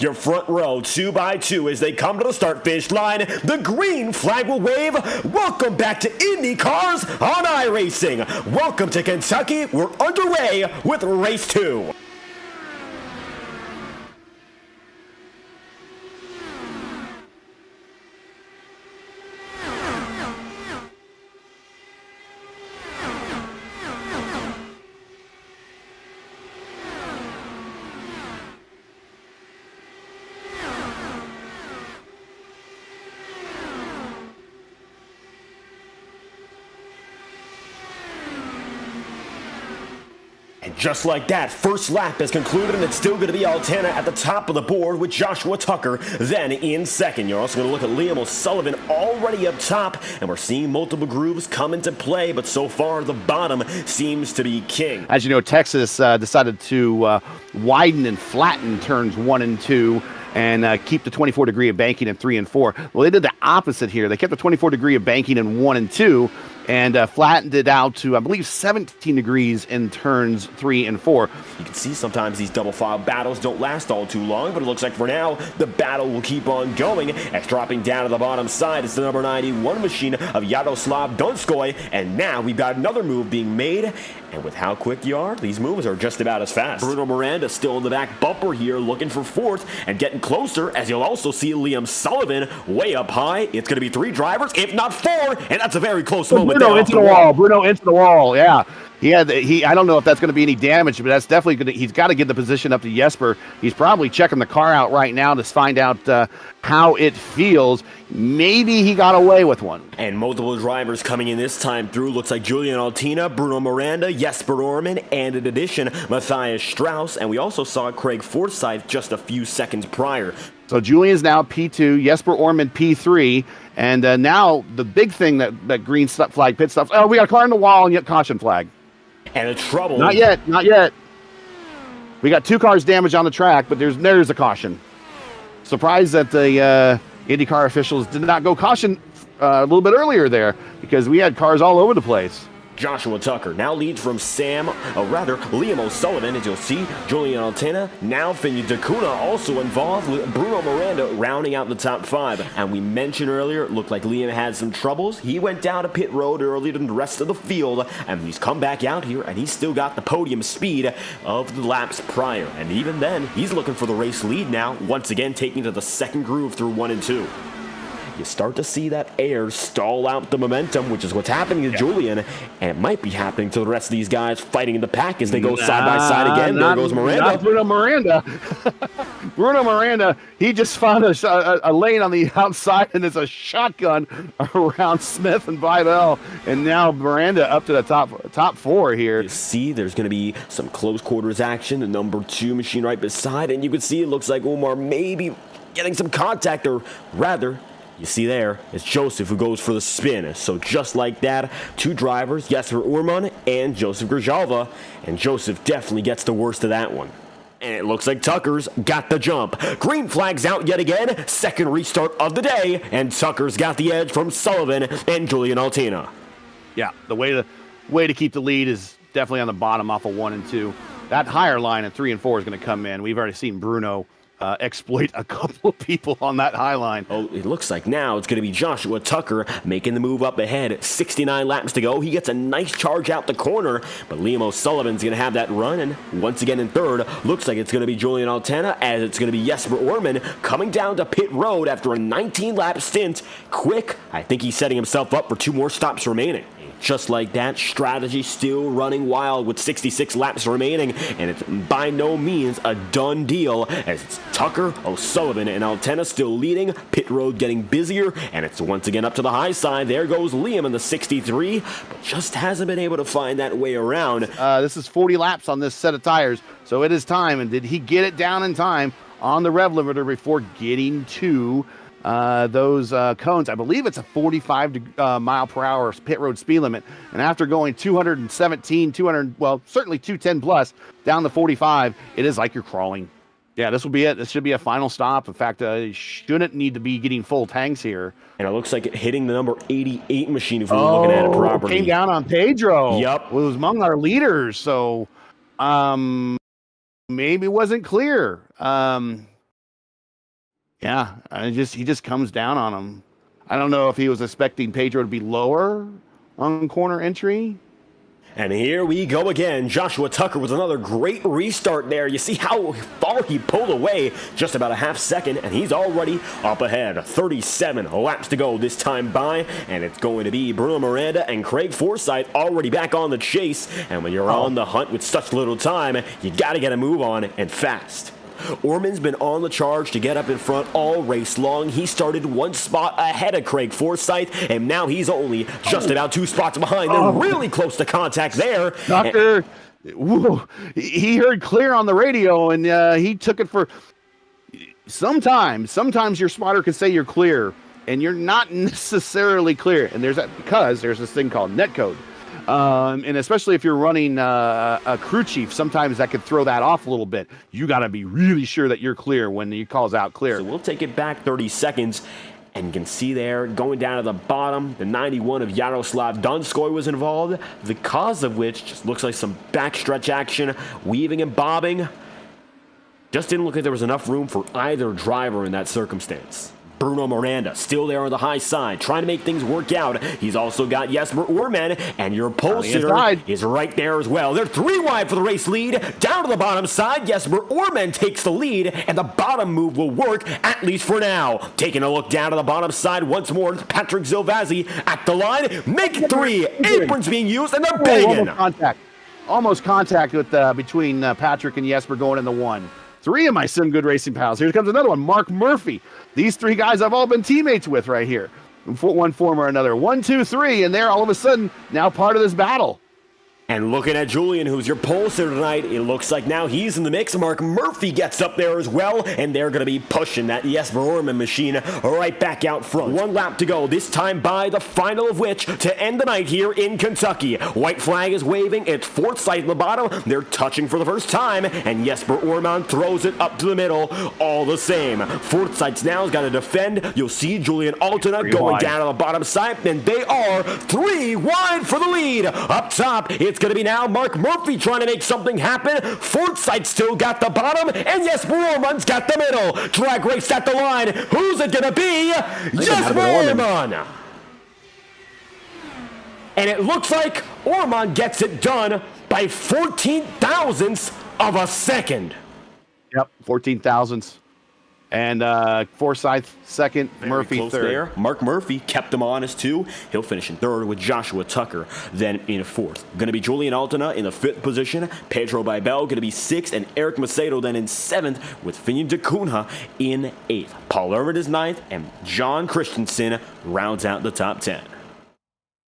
your front row 2 by 2 as they come to the start finish line. The green flag will wave. Welcome back to IndyCars on iRacing. Welcome to Kentucky. We're underway with race 2. And just like that, first lap has concluded, and it's still going to be Altana at the top of the board with Joshua Tucker then in second. You're also going to look at Liam O'Sullivan already up top, and we're seeing multiple grooves come into play, but so far the bottom seems to be king. As you know, Texas decided to widen and flatten turns 1 and 2 and keep the 24-degree of banking in 3 and 4. Well, they did the opposite here. They kept the 24-degree of banking in 1 and 2 and flattened it out to, I believe, 17 degrees in turns 3 and 4. You can see sometimes these double file battles don't last all too long, but it looks like for now, the battle will keep on going. As dropping down to the bottom side is the number 91 machine of Yaroslav Donskoy, and now we've got another move being made. And with how quick you are, these moves are just about as fast. Bruno Miranda still in the back bumper here, looking for fourth and getting closer, as you'll also see Liam Sullivan way up high. It's going to be 3 drivers, if not 4, and that's a very close moment. Bruno into the wall. Bruno into the wall. Yeah. I don't know if that's going to be any damage, but that's definitely going to. He's got to get the position up to Jesper. He's probably checking the car out right now to find out how it feels. Maybe he got away with one. And multiple drivers coming in this time through. Looks like Julian Altina, Bruno Miranda, Jesper Orman, and in addition, Matthias Strauss. And we also saw Craig Forsyth just a few seconds prior. So Julian's now P2, Jesper Orman P3, and now the big thing that green flag pit stops. Oh, we got a car in the wall and yet caution flag. And the trouble. Not yet. We got 2 cars damaged on the track, but there's a caution. Surprised that the IndyCar officials did not go caution a little bit earlier there, because we had cars all over the place. Joshua Tucker now leads from Liam O'Sullivan, as you'll see. Julian Altena, now Finley Dacuna also involved with Bruno Miranda rounding out the top 5. And we mentioned earlier, it looked like Liam had some troubles. He went down to pit road earlier than the rest of the field, and he's come back out here, and he's still got the podium speed of the laps prior. And even then, he's looking for the race lead now, once again taking to the second groove through 1 and 2. You start to see that air stall out the momentum, which is what's happening to Julian, and it might be happening to the rest of these guys fighting in the pack as they go side by side again. There goes Miranda. Not Bruno Miranda. Bruno Miranda, he just found a lane on the outside, and it's a shotgun around Smith and Bybel, and now Miranda up to the top 4 here. You see there's going to be some close quarters action, the number 2 machine right beside, and you can see it looks like Omar maybe getting some contact, or rather, you see there, it's Joseph who goes for the spin. So just like that, 2 drivers, Jesper Orman and Joseph Grzelva, and Joseph definitely gets the worst of that one. And it looks like Tucker's got the jump. Green flag's out yet again, second restart of the day, and Tucker's got the edge from Sullivan and Julian Altina. Yeah, the way to keep the lead is definitely on the bottom off of 1 and 2. That higher line in 3 and 4 is going to come in. We've already seen Bruno exploit a couple of people on that high line. Oh, it looks like now it's going to be Joshua Tucker making the move up ahead. 69 laps to go. He gets a nice charge out the corner, but Liam O'Sullivan's going to have that run, and once again in third, looks like it's going to be Julian Altana, as it's going to be Jesper Orman coming down to pit road after a 19-lap stint. Quick, I think he's setting himself up for 2 more stops remaining. Just like that, strategy still running wild with 66 laps remaining, and it's by no means a done deal, as it's Tucker, O'Sullivan, and Altena still leading, pit road getting busier, and it's once again up to the high side. There goes Liam in the 63, but just hasn't been able to find that way around. This is 40 laps on this set of tires, so it is time, and did he get it down in time on the rev limiter before getting to those cones? I believe it's a 45 mile per hour pit road speed limit, and after going 217, certainly 210 plus down the 45, it is like you're crawling. Yeah, this will be it. This should be a final stop. In fact, shouldn't need to be getting full tanks here. And it looks like it hitting the number 88 machine if we were looking at it properly. Came down on Pedro. Yep. It was among our leaders, so maybe it wasn't clear. Yeah, he just comes down on him. I don't know if he was expecting Pedro to be lower on corner entry. And here we go again. Joshua Tucker with another great restart there. You see how far he pulled away, just about a half second, and he's already up ahead. 37 laps to go this time by, and it's going to be Bruno Miranda and Craig Forsyth already back on the chase. And when you're on the hunt with such little time, you got to get a move on, and fast. Orman's been on the charge to get up in front all race long. He started one spot ahead of Craig Forsyth, and now he's only just about 2 spots behind. They're really close to contact there. Tucker, he heard clear on the radio, and he took it for... Sometimes your spotter can say you're clear, and you're not necessarily clear. And because there's this thing called netcode. And especially if you're running a crew chief, sometimes that could throw that off a little bit. You got to be really sure that you're clear when he calls out clear. So we'll take it back 30 seconds, and you can see there, going down to the bottom, the 91 of Yaroslav Donskoy was involved, the cause of which just looks like some backstretch action, weaving and bobbing. Just didn't look like there was enough room for either driver in that circumstance. Bruno Miranda still there on the high side, trying to make things work out. He's also got Jesper Orman, and your pole sitter is right there as well. They're 3 wide for the race lead. Down to the bottom side, Jesper Orman takes the lead, and the bottom move will work, at least for now. Taking a look down to the bottom side once more, Patrick Zilvazzi at the line. Make it 3. Aprons being used, and they're banging. Almost contact with between Patrick and Jesper going in the 1. 3 of my Sim Good Racing pals. Here comes another one, Mark Murphy. These 3 guys I've all been teammates with right here. One form or another. 1, 2, 3, and they're all of a sudden now part of this battle. And looking at Julian, who's your pole sitter tonight, it looks like now he's in the mix. Mark Murphy gets up there as well, and they're going to be pushing that Jesper Orman machine right back out front. 1 lap to go, this time by the final of which to end the night here in Kentucky. White flag is waving. It's Forsyth in the bottom. They're touching for the first time, and Jesper Orman throws it up to the middle all the same. Forsyth's now has got to defend. You'll see Julian Altena going down on the bottom side, and they are 3 wide for the lead. Up top, it's going to be now Mark Murphy trying to make something happen. Forsyth still got the bottom, and Jesper Orman's got the middle. Drag race at the line. Who's it going to be? Jesper Orman. And it looks like Orman gets it done by 14 thousandths of a second. Yep, 14 thousandths. And Forsyth second, very Murphy third. There. Mark Murphy kept him honest too. He'll finish in third with Joshua Tucker then in fourth. Going to be Julian Altena in the 5th position. Pedro Bibel going to be 6th, and Eric Macedo then in 7th with Finian DeCunha in 8th. Paul Irvin is 9th, and John Christensen rounds out the top 10.